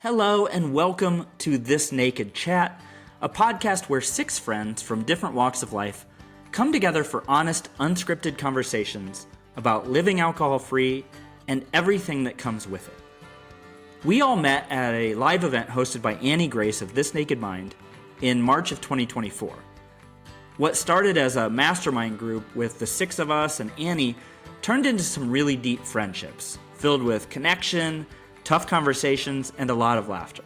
Hello and welcome to This Naked Chat, a podcast where six friends from different walks of life come together for honest, unscripted conversations about living alcohol-free and everything that comes with it. We all met at a live event hosted by Annie Grace of This Naked Mind in March of 2024. What started as a mastermind group with the six of us and Annie turned into some really deep friendships, filled with connection, tough conversations, and a lot of laughter.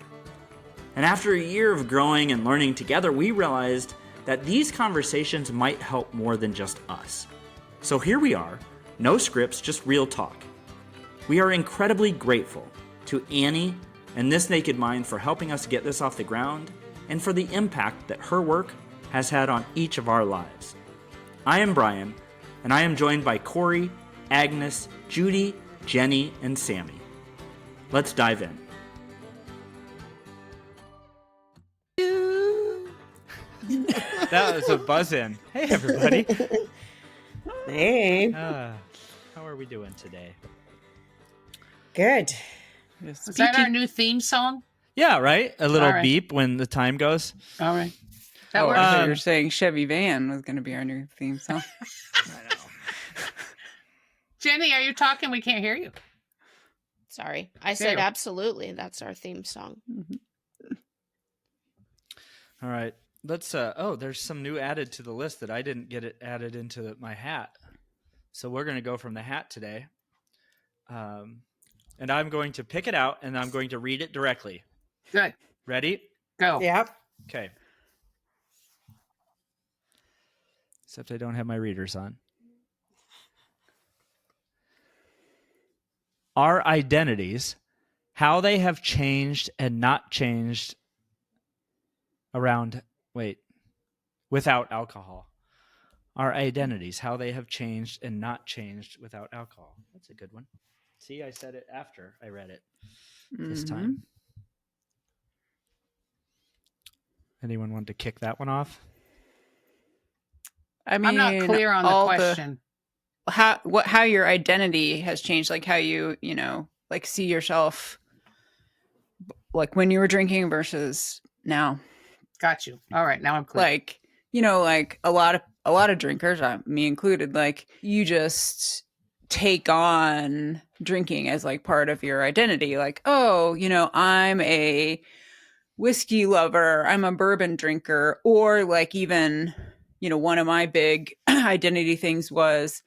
And after a year of growing and learning together, we realized that these conversations might help more than just us. So here we are, no scripts, just real talk. We are incredibly grateful to Annie and This Naked Mind for helping us get this off the ground and for the impact that her work has had on each of our lives. I am Brian, and I am joined by Kori, Agnes, Judi, Jenie, and Sammie. Let's dive in. That was a buzz-in. Hey, everybody. Hey. How are we doing today? Good. Is that our new theme song? Yeah, right? A little right. beep when the time goes. All right. That works. I thought you were saying Chevy Van was going to be our new theme song. I know. Jenny, are you talking? We can't hear you. Sorry. I said absolutely. That's our theme song. All right. Let's, there's some new added to the list that I didn't get it added into my hat. So we're going to go from the hat today. And I'm going to pick it out and I'm going to read it directly. Good. Ready? Go. Yep. Okay. Except I don't have my readers on. Our identities, how they have changed and not changed without alcohol. Our identities, how they have changed and not changed without alcohol. That's a good one. See, I said it after I read it this time. Anyone want to kick that one off? I mean, I'm not clear on the question. How your identity has changed, like how you like see yourself, like when you were drinking versus now. Got you. All right, now I'm clear. Like, like a lot of drinkers, me included, like you just take on drinking as like part of your identity. Like, oh, I'm a whiskey lover, I'm a bourbon drinker, or like even, one of my big identity things was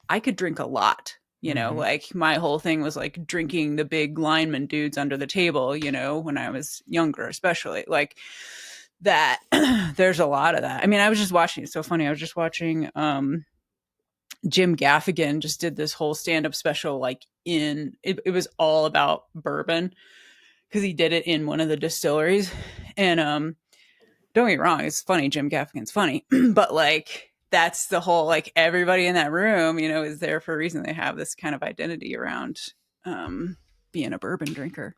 I could drink a lot, like my whole thing was like drinking the big lineman dudes under the table, when I was younger, especially like that. There's a lot of that. I mean, I was just watching, it's so funny. I was just watching, Jim Gaffigan just did this whole stand-up special, like it was all about bourbon because he did it in one of the distilleries. And, don't get me wrong, it's funny. Jim Gaffigan's funny, but like, that's the whole, like everybody in that room, is there for a reason. They have this kind of identity around being a bourbon drinker,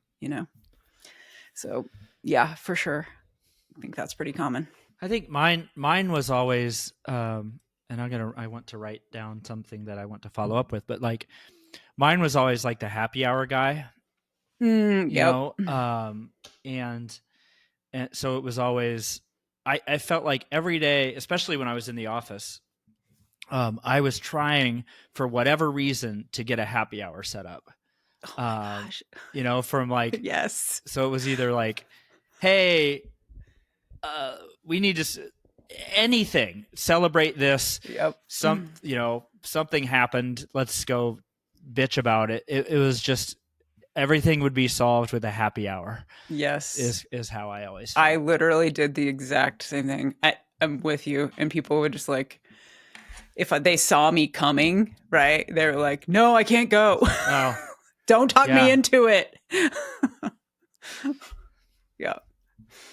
So yeah, for sure. I think that's pretty common. I think mine was always, and I want to write down something that I want to follow up with, but like mine was always like the happy hour guy, and so it was always, I felt like every day, especially when I was in the office, I was trying for whatever reason to get a happy hour set up. Oh my gosh. From like, yes. So it was either like, hey, we need to anything, celebrate this. Yep. Something happened. Let's go bitch about it. It was just, everything would be solved with a happy hour. Yes. Is how I always felt. I literally did the exact same thing. I'm with you. And people would just like, if they saw me coming, right, they were like, no, I can't go. Oh. Don't talk me into it. Yeah.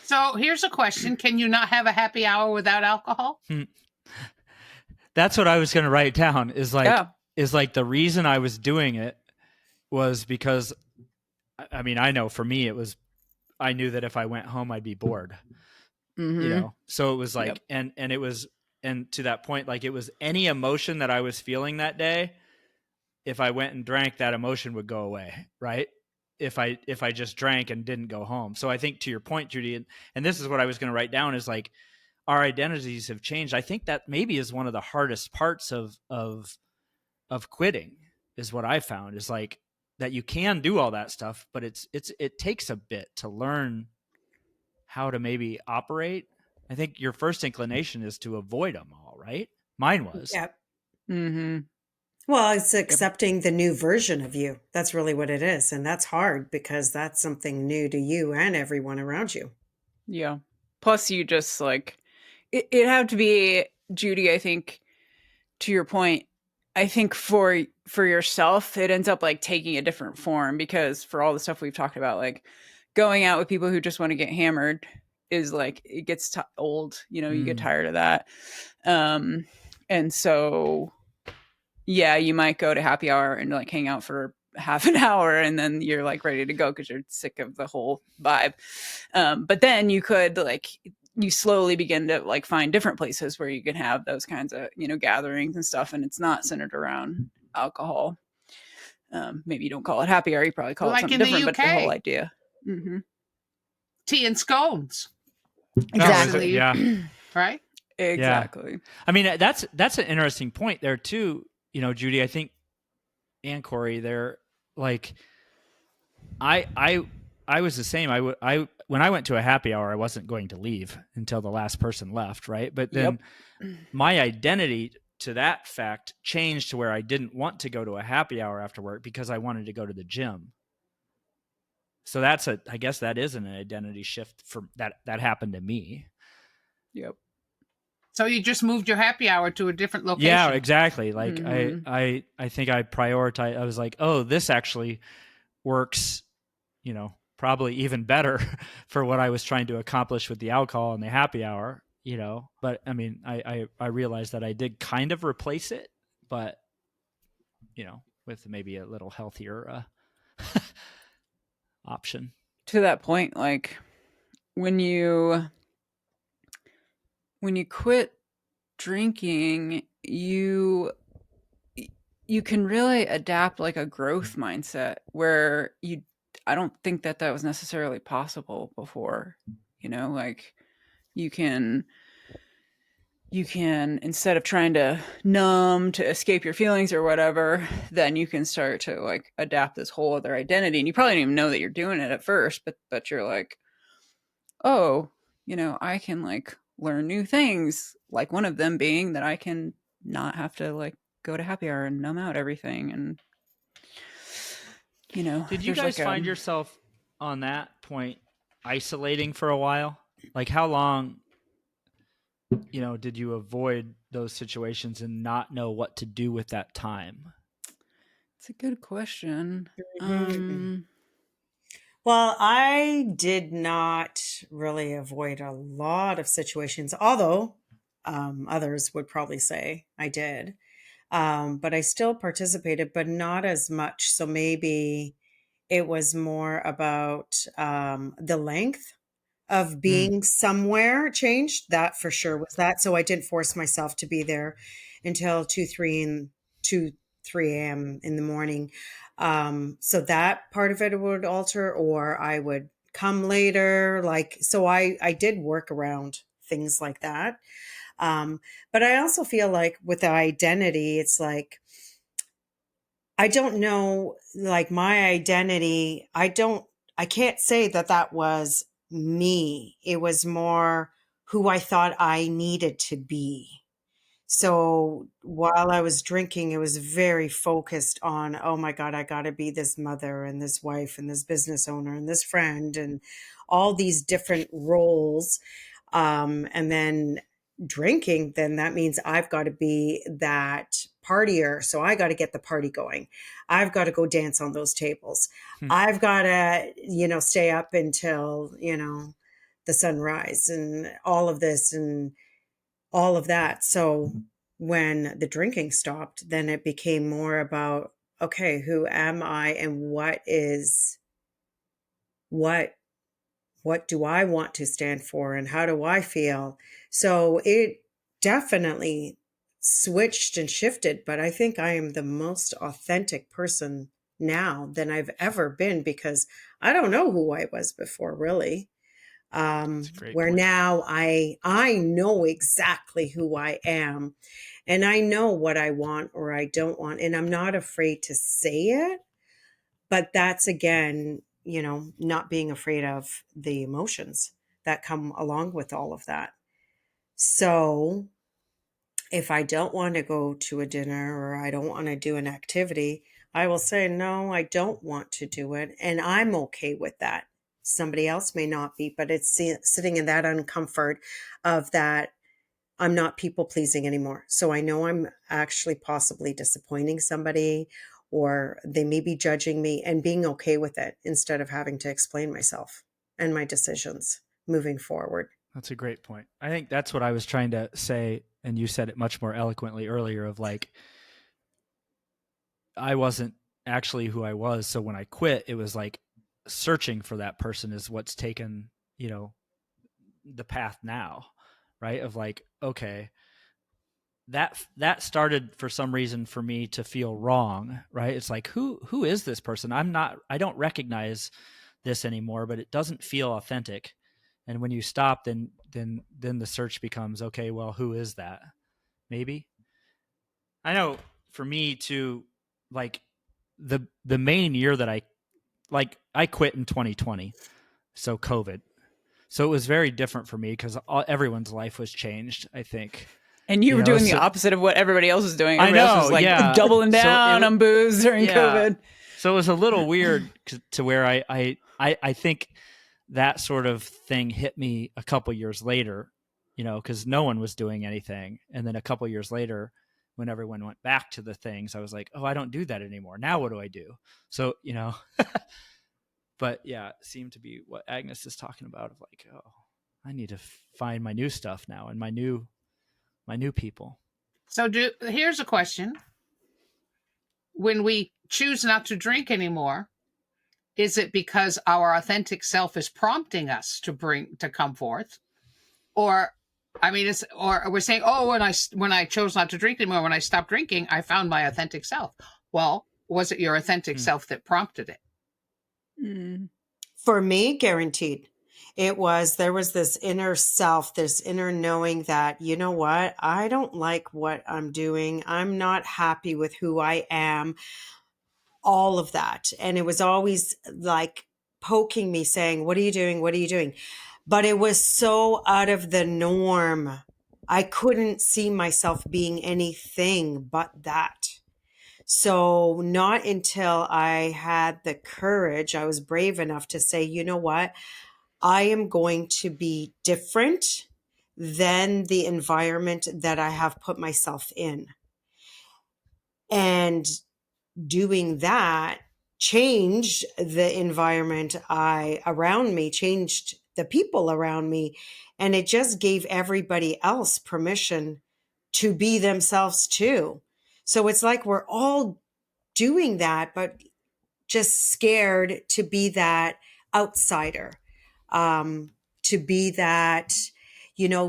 So here's a question. Can you not have a happy hour without alcohol? That's what I was going to write down is like the reason I was doing it was because, I mean, I know for me, I knew that if I went home, I'd be bored, so it was like, and it was, and to that point, like it was any emotion that I was feeling that day. If I went and drank, that emotion would go away. Right. if I just drank and didn't go home. So I think to your point, Judi, and this is what I was going to write down, is like our identities have changed. I think that maybe is one of the hardest parts of quitting, is what I found, is like that you can do all that stuff, but it takes a bit to learn how to maybe operate. I think your first inclination is to avoid them all, right? Mine was. Yep. Mm-hmm. Well, it's accepting the new version of you. That's really what it is. And that's hard because that's something new to you and everyone around you. Yeah. Plus, you just like it had to be, Judi, I think, to your point, I think for yourself, it ends up like taking a different form, because for all the stuff we've talked about, like going out with people who just want to get hammered is like, it gets old, you get tired of that. And so, yeah, you might go to happy hour and like hang out for half an hour, and then you're like ready to go because you're sick of the whole vibe. But then you could like, you slowly begin to like find different places where you can have those kinds of, gatherings and stuff. And it's not centered around alcohol. Maybe you don't call it happy hour. You probably call it Like something in the different, but the UK. whole idea. Mm-hmm. Tea and scones. Exactly. Yeah. Right? Exactly. Yeah. I mean, that's an interesting point there too. Judi, I think, and Kori, they're like, I was the same. When I went to a happy hour, I wasn't going to leave until the last person left, right? But then my identity to that fact changed to where I didn't want to go to a happy hour after work because I wanted to go to the gym. So I guess that is an identity shift from that happened to me. Yep. So you just moved your happy hour to a different location. Yeah, exactly. Like Mm-hmm. I think I prioritized. I was like, oh, this actually works, probably even better for what I was trying to accomplish with the alcohol and the happy hour, But I mean, I realized that I did kind of replace it, but with maybe a little healthier option. To that point, like when you quit drinking, you can really adapt like a growth mindset where I don't think that was necessarily possible before, like you can, instead of trying to numb to escape your feelings or whatever, then you can start to like adapt this whole other identity. And you probably don't even know that you're doing it at first, but you're like, oh, I can like learn new things. Like one of them being that I can not have to like go to happy hour and numb out everything. And, did you guys find yourself on that point isolating for a while? Like how long, did you avoid those situations and not know what to do with that time? It's a good question. Well, I did not really avoid a lot of situations, although others would probably say I did. But I still participated, but not as much. So maybe it was more about the length of being somewhere changed. That for sure was that. So I didn't force myself to be there until 2, 3 a.m. in the morning. So that part of it would alter, or I would come later. So I did work around things like that. But I also feel like with the identity, it's like, I don't know, like my identity, I can't say that was me. It was more who I thought I needed to be. So while I was drinking, it was very focused on, oh my God, I got to be this mother and this wife and this business owner and this friend and all these different roles. And then drinking, then that means I've got to be that partier. So I got to get the party going. I've got to go dance on those tables. I've got to, stay up until, the sunrise and all of this and all of that. So when the drinking stopped, then it became more about, okay, who am I and what do I want to stand for and how do I feel? So it definitely switched and shifted, but I think I am the most authentic person now than I've ever been, because I don't know who I was before, really. That's a great Where point. now I know exactly who I am, and I know what I want or I don't want, and I'm not afraid to say it. But that's, again, not being afraid of the emotions that come along with all of that. So if I don't want to go to a dinner or I don't want to do an activity, I will say, no, I don't want to do it. And I'm okay with that. Somebody else may not be, but it's sitting in that uncomfort of that I'm not people pleasing anymore. So I know I'm actually possibly disappointing somebody, or they may be judging me, and being okay with it instead of having to explain myself and my decisions moving forward. That's a great point. I think that's what I was trying to say, and you said it much more eloquently earlier, of like, I wasn't actually who I was. So when I quit, it was like searching for that person is what's taken, the path now, right? Of like, okay, that started for some reason for me to feel wrong, right? It's like, who is this person? I don't recognize this anymore, but it doesn't feel authentic. And when you stop, then the search becomes, okay, well, who is that? Maybe. I know for me too, like the main year that I quit in 2020, so COVID. So it was very different for me because everyone's life was changed, I think. And you were doing the so, opposite of what everybody else was doing. I Everybody else was know, like yeah. doubling down on booze during COVID. So it was a little weird to where I think that sort of thing hit me a couple years later, because no one was doing anything. And then a couple years later, when everyone went back to the things, I was like, oh, I don't do that anymore. Now what do I do? So, but yeah, it seemed to be what Agnes is talking about, of like, oh, I need to find my new stuff now and my new people. So here's a question. When we choose not to drink anymore, is it because our authentic self is prompting us to come forth? Or, or we're saying, oh, when I chose not to drink anymore, when I stopped drinking, I found my authentic self. Well, was it your authentic self that prompted it? For me, guaranteed. There was this inner self, this inner knowing that, you know what, I don't like what I'm doing. I'm not happy with who I am, all of that. And it was always like poking me, saying, what are you doing? What are you doing? But it was so out of the norm. I couldn't see myself being anything but that. So not until I had the courage, I was brave enough to say, you know what, I am going to be different than the environment that I have put myself in. And doing that changed the environment around me, changed the people around me. And it just gave everybody else permission to be themselves too. So it's like we're all doing that, but just scared to be that outsider, to be that,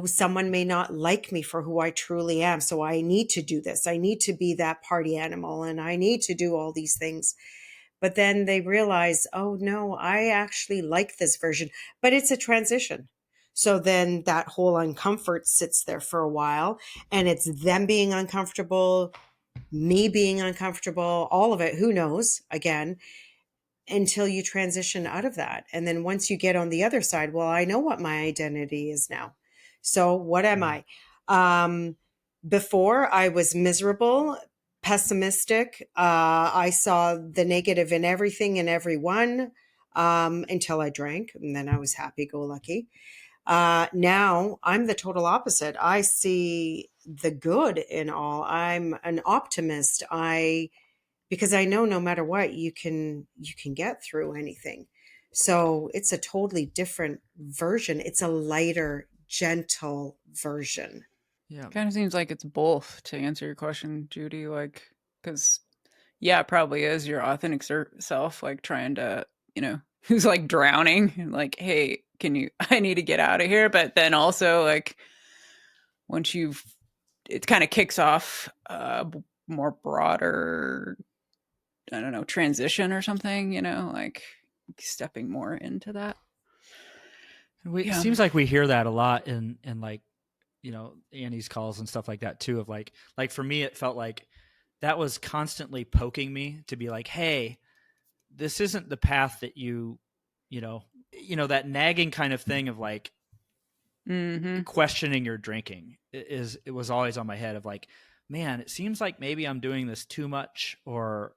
someone may not like me for who I truly am. So I need to do this. I need to be that party animal, and I need to do all these things. But then they realize, oh no, I actually like this version, but it's a transition. So then that whole uncomfort sits there for a while, and it's them being uncomfortable, me being uncomfortable, all of it, who knows, again, until you transition out of that. And then once you get on the other side, well, I know what my identity is now. So what am I? Before, I was miserable, pessimistic. I saw the negative in everything and everyone, until I drank, and then I was happy-go-lucky. Now I'm the total opposite. I see the good in all. I'm an optimist. Because I know no matter what, you can get through anything. So it's a totally different version. It's a lighter, gentle version. Yeah. Kind of seems like it's both, to answer your question, Judi. Like, because yeah, it probably is your authentic self, like trying to, who's like drowning and like, hey, I need to get out of here. But then also like once it kind of kicks off more broader I don't know, transition or something, you know, like stepping more into that. It seems like we hear that a lot in like, you know, Annie's calls and stuff like that too, of like for me, it felt like that was constantly poking me to be like, hey, this isn't the path that you know, that nagging kind of thing of like questioning your drinking it was always on my head of like, man, it seems like maybe I'm doing this too much or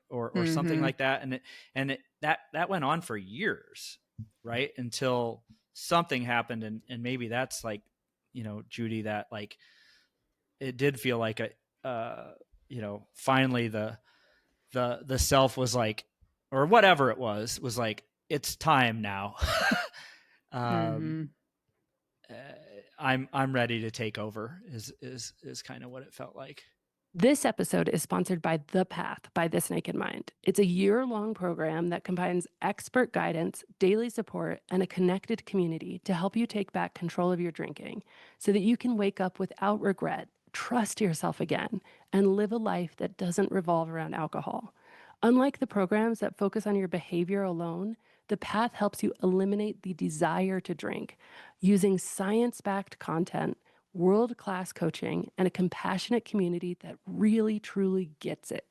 something like that. And that went on for years, right? Until something happened. And maybe that's like, you know, Judi, that like, it did feel like you know, finally the self was like, or whatever it was like, it's time now. I'm ready to take over is kind of what it felt like. This episode is sponsored by The Path by This Naked Mind. It's a year-long program that combines expert guidance, daily support, and a connected community to help you take back control of your drinking so that you can wake up without regret, trust yourself again, and live a life that doesn't revolve around alcohol. Unlike the programs that focus on your behavior alone, The Path helps you eliminate the desire to drink using science-backed content, world-class coaching, and a compassionate community that really, truly gets it.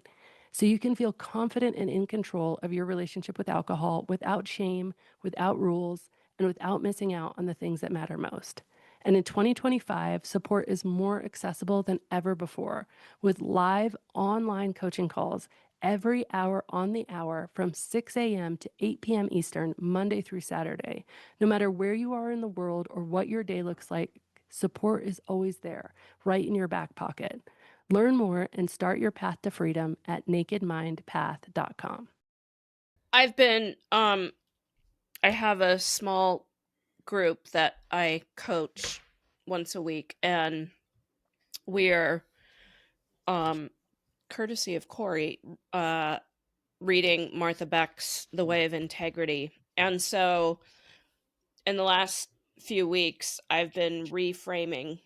So you can feel confident and in control of your relationship with alcohol without shame, without rules, and without missing out on the things that matter most. And in 2025, support is more accessible than ever before with live online coaching calls every hour on the hour from 6 a.m. to 8 p.m. Eastern, Monday through Saturday. No matter where you are in the world or what your day looks like, support is always there, right in your back pocket. Learn more and start your path to freedom at nakedmindpath.com. I've been, I have a small group that I coach once a week, and we're, courtesy of Kori, reading Martha Beck's The Way of Integrity. And so in the last few weeks, I've been reframing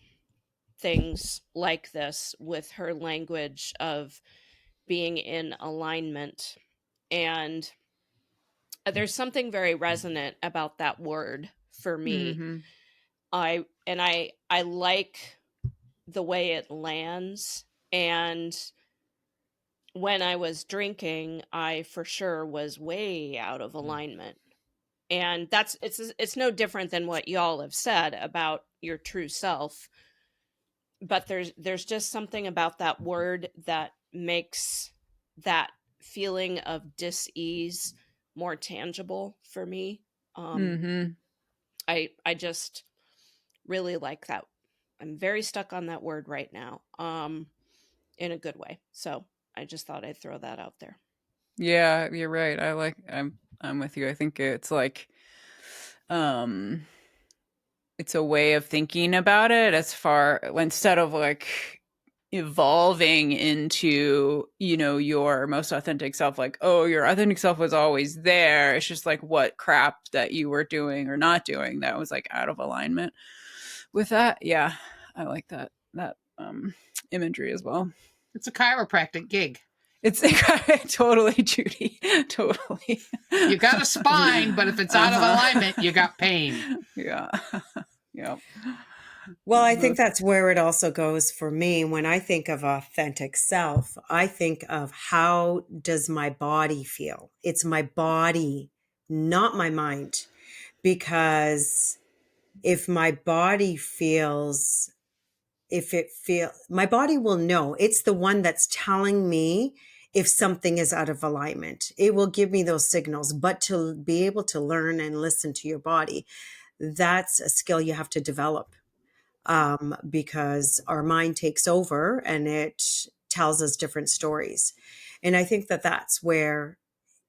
things like this with her language of being in alignment. And there's something very resonant about that word for me. I like the way it lands. And when I was drinking, I for sure was way out of alignment. And it's no different than what y'all have said about your true self. But there's just something about that word that makes that feeling of dis-ease more tangible for me. I just really like that. I'm very stuck on that word right now, in a good way. So I just thought I'd throw that out there. Yeah, you're right. I'm with you. I think it's like, it's a way of thinking about it instead of like evolving into, you know, your most authentic self, like, oh, your authentic self was always there. It's just like what crap that you were doing or not doing that was like out of alignment with that. Yeah, I like that imagery as well. It's a chiropractic gig. It's totally, Judi. Totally. You got a spine, but if it's out of alignment, you got pain. Yeah. Yep. Well, I think that's where it also goes for me. When I think of authentic self, I think of how does my body feel? It's my body, not my mind. Because if my body feels, my body will know. It's the one that's telling me if something is out of alignment. It will give me those signals. But to be able to learn and listen to your body, that's a skill you have to develop, because our mind takes over and it tells us different stories. And I think that that's where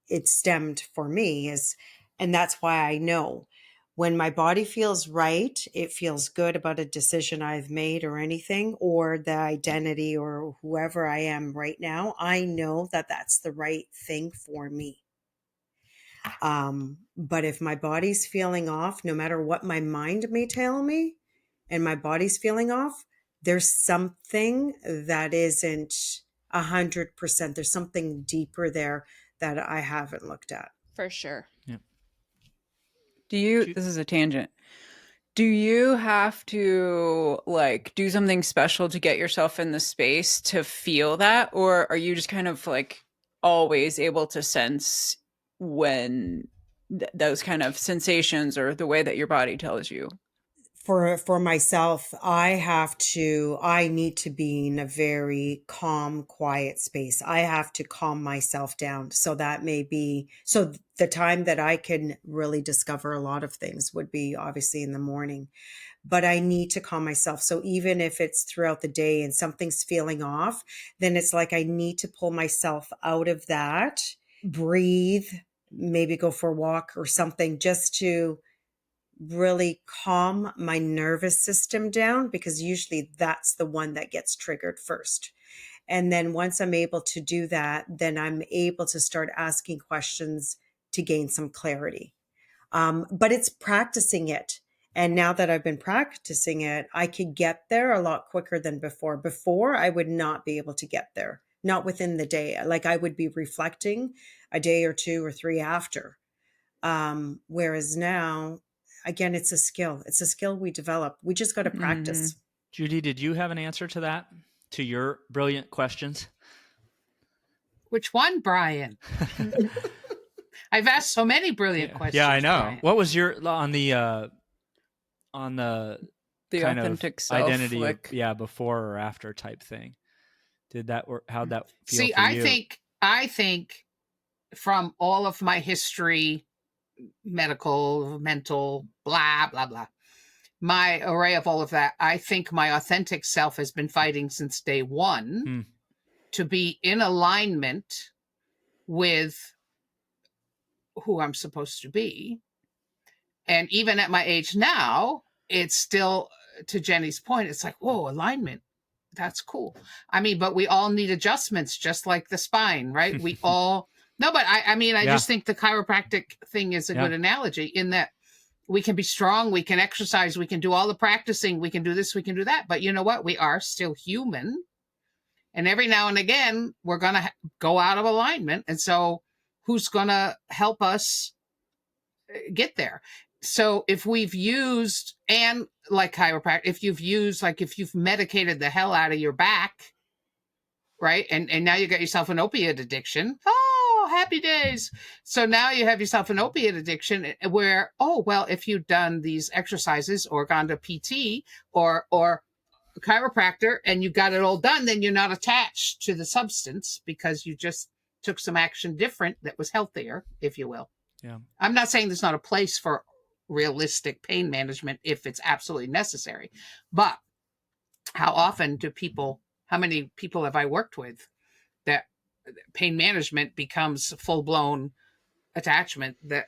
it stemmed for me and that's why I know when my body feels right, it feels good about a decision I've made or anything, or the identity or whoever I am right now. I know that that's the right thing for me. But if my body's feeling off, no matter what my mind may tell me, and my body's feeling off, there's something that isn't 100%. There's something deeper there that I haven't looked at. For sure. This is a tangent. Do you have to like do something special to get yourself in the space to feel that? Or are you just kind of like always able to sense when those kind of sensations or the way that your body tells you? For myself, I need to be in a very calm, quiet space. I have to calm myself down. So the time that I can really discover a lot of things would be obviously in the morning, but I need to calm myself. So even if it's throughout the day and something's feeling off, then it's like I need to pull myself out of that, breathe, maybe go for a walk or something, just to really calm my nervous system down, because usually that's the one that gets triggered first. And then once I'm able to do that, then I'm able to start asking questions to gain some clarity. But it's practicing it. And now that I've been practicing it, I could get there a lot quicker than before. Before, I would not be able to get there, not within the day. Like I would be reflecting a day or two or three after. Whereas now, again, it's a skill. It's a skill we develop. We just got to practice. Judy, did you have an answer to that? To your brilliant questions? Which one, Brian? I've asked so many brilliant questions. Yeah, I know. Brian. What was your on the kind authentic of self, identity? like... Before or after type thing. Did that work? How'd that feel? See, for you? I think from all of my history, medical, mental, blah, blah, blah, my array of all of that, I think my authentic self has been fighting since day one to be in alignment with who I'm supposed to be. And even at my age now, it's still, to Jenny's point, it's like, whoa, alignment. That's cool. I mean, but we all need adjustments, just like the spine, right? We all, no, but I just think the chiropractic thing is a good analogy in that we can be strong, we can exercise, we can do all the practicing, we can do this, we can do that. But you know what? We are still human. And every now and again, we're going to go out of alignment. And so who's going to help us get there? So if we've used, and like chiropractic, if you've medicated the hell out of your back, right? And now you got yourself an opiate addiction. Oh, happy days. So now you have yourself an opiate addiction where, oh, well, if you've done these exercises or gone to PT or chiropractor and you got it all done, then you're not attached to the substance because you just took some action different that was healthier, if you will. Yeah. I'm not saying there's not a place for realistic pain management if it's absolutely necessary, but how many people have I worked with that pain management becomes full-blown attachment that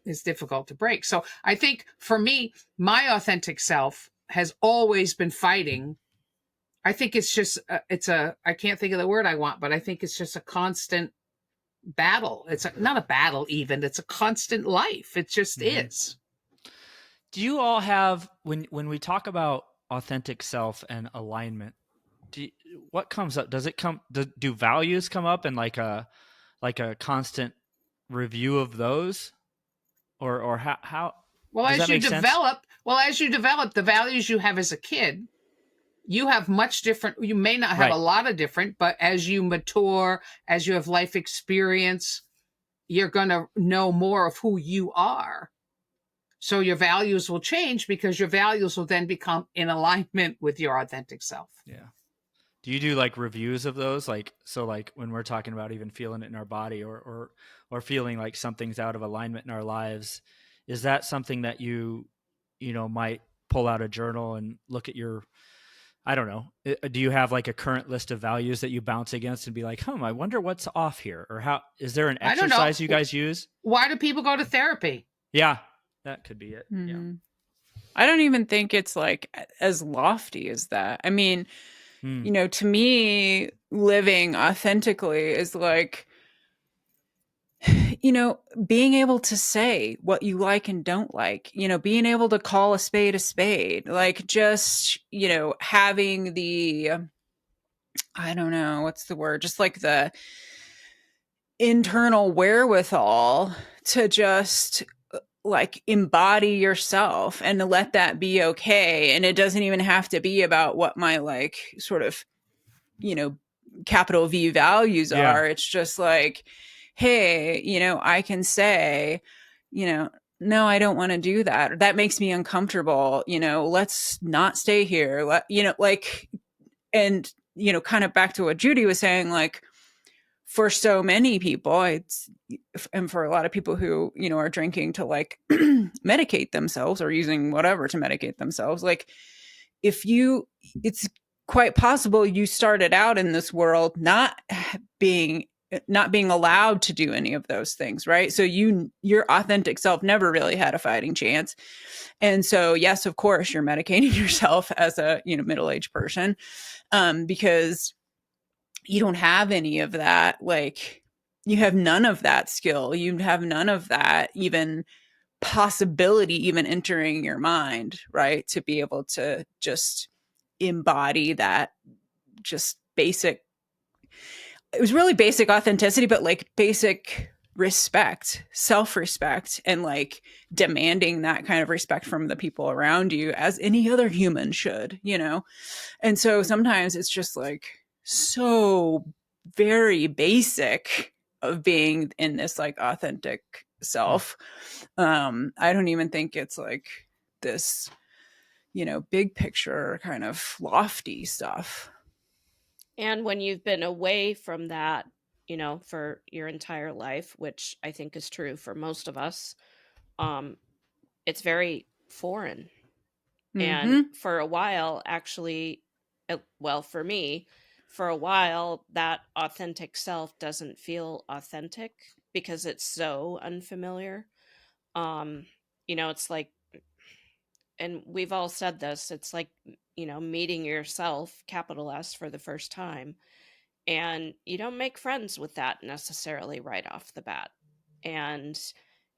is difficult to break? So I think for me, my authentic self has always been fighting. I think it's just, I can't think of the word I want, but I think it's just a constant battle. It's not a battle even, it's a constant life. It just is. Do you all have, when we talk about authentic self and alignment, what comes up? Does it come, do values come up and like a constant review of those? Or how well, does as you develop the values you have as a kid, you have much different, you may not have a lot of different, but as you mature, as you have life experience, you're going to know more of who you are. So your values will change because your values will then become in alignment with your authentic self. Yeah. Do you do like reviews of those? Like, so like when we're talking about even feeling it in our body or feeling like something's out of alignment in our lives, is that something that you might pull out a journal and look at your, I don't know. Do you have like a current list of values that you bounce against and be like, I wonder what's off here? Or how, is there an exercise you guys use? Why do people go to therapy? Yeah, that could be it. Yeah. I don't even think it's like as lofty as that. I mean, to me, living authentically is like, being able to say what you like and don't like, being able to call a spade, like just, having the, I don't know, what's the word? Just like the internal wherewithal to just like embody yourself and to let that be okay. And it doesn't even have to be about what my like sort of, you know, capital V values are. It's just like, hey, you know, I can say, you know, no, I don't want to do that. Or, that makes me uncomfortable. You know, let's not stay here. You know, like, and, you know, kind of back to what Judi was saying, like, for so many people, and for a lot of people who, you know, are drinking to like medicate themselves or using whatever to medicate themselves, like it's quite possible you started out in this world not being allowed to do any of those things, right? So your authentic self never really had a fighting chance. And so, yes, of course, you're medicating yourself as a, you know, middle-aged person, because you don't have any of that. Like, you have none of that skill. You have none of that even possibility even entering your mind, right? To be able to just embody that just basic, it was really basic authenticity, but like basic respect, self-respect, and like demanding that kind of respect from the people around you as any other human should, you know? And so sometimes it's just like so very basic of being in this like authentic self. I don't even think it's like this, you know, big picture kind of lofty stuff. And when you've been away from that, you know, for your entire life, which I think is true for most of us, it's very foreign. And for a while, actually, well, for me, for a while, that authentic self doesn't feel authentic because it's so unfamiliar. You know, it's like, and we've all said this, it's like, you know, meeting yourself, capital S, for the first time. And you don't make friends with that necessarily right off the bat. And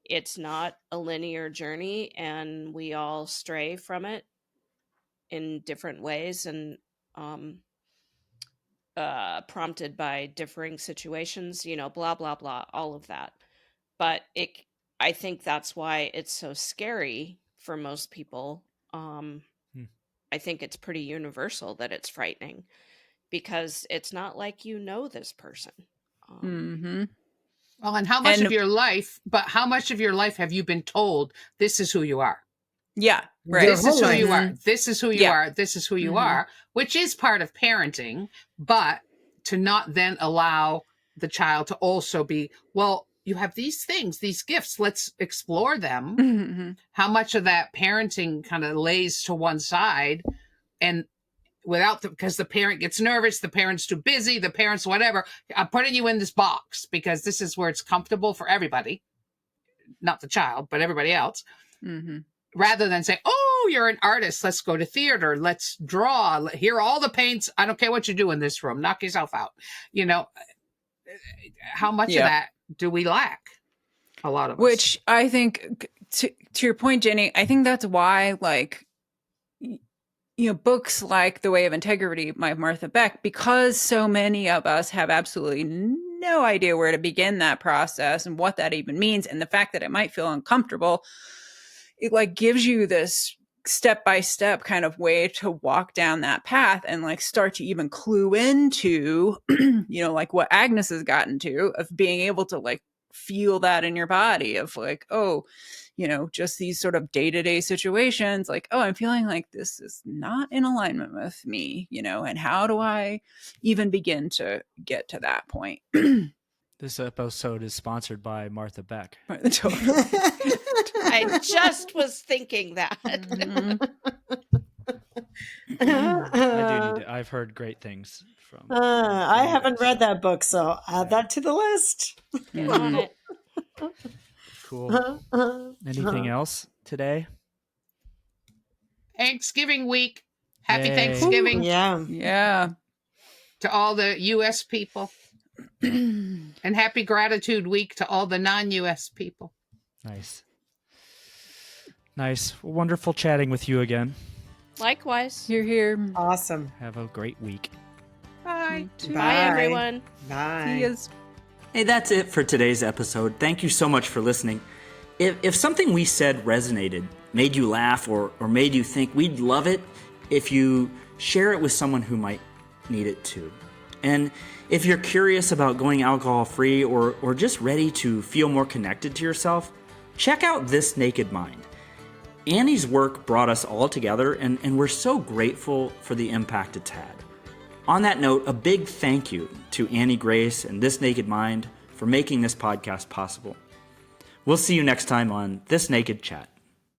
it's not a linear journey, and we all stray from it in different ways, and prompted by differing situations, you know, blah, blah, blah, all of that. But I think that's why it's so scary for most people. I think it's pretty universal that it's frightening because it's not like you know this person. Well, and how much of your life, but how much of your life have you been told this is who you are? Yeah, right. This is who you are. This is who you are. This is who you are, which is part of parenting, but to not then allow the child to also be, well, you have these things, these gifts, let's explore them. How much of that parenting kind of lays to one side, and because the parent gets nervous, the parent's too busy, the parent's whatever, I'm putting you in this box because this is where it's comfortable for everybody, not the child, but everybody else. Rather than say, oh, you're an artist, let's go to theater, let's draw, here are all the paints, I don't care what you do in this room, knock yourself out. You know, how much of that do we lack? A lot of us. Which I think, to your point, Jenny, I think that's why, like, you know, books like The Way of Integrity by Martha Beck, because so many of us have absolutely no idea where to begin that process and what that even means, and the fact that it might feel uncomfortable, it like gives you this step-by-step kind of way to walk down that path and like start to even clue into, you know, like what Agnes has gotten to, of being able to like feel that in your body, of like, oh, you know, just these sort of day-to-day situations, like, oh, I'm feeling like this is not in alignment with me, you know, and how do I even begin to get to that point? This episode is sponsored by Martha Beck. I just was thinking that. I've heard great things from. I haven't read that book, so add that to the list. Get on it. Cool. Anything else today? Thanksgiving week. Happy Yay. Thanksgiving. Yeah. To all the U.S. people. And happy Gratitude Week to all the non-U.S. people. Nice. Wonderful chatting with you again. Likewise. You're here. Awesome. Have a great week. Bye. Bye, everyone. Bye. See yous. Hey, that's it for today's episode. Thank you so much for listening. If something we said resonated, made you laugh, or made you think, we'd love it if you share it with someone who might need it too. And if you're curious about going alcohol-free or just ready to feel more connected to yourself, check out This Naked Mind. Annie's work brought us all together, and we're so grateful for the impact it's had. On that note, a big thank you to Annie Grace and This Naked Mind for making this podcast possible. We'll see you next time on This Naked Chat.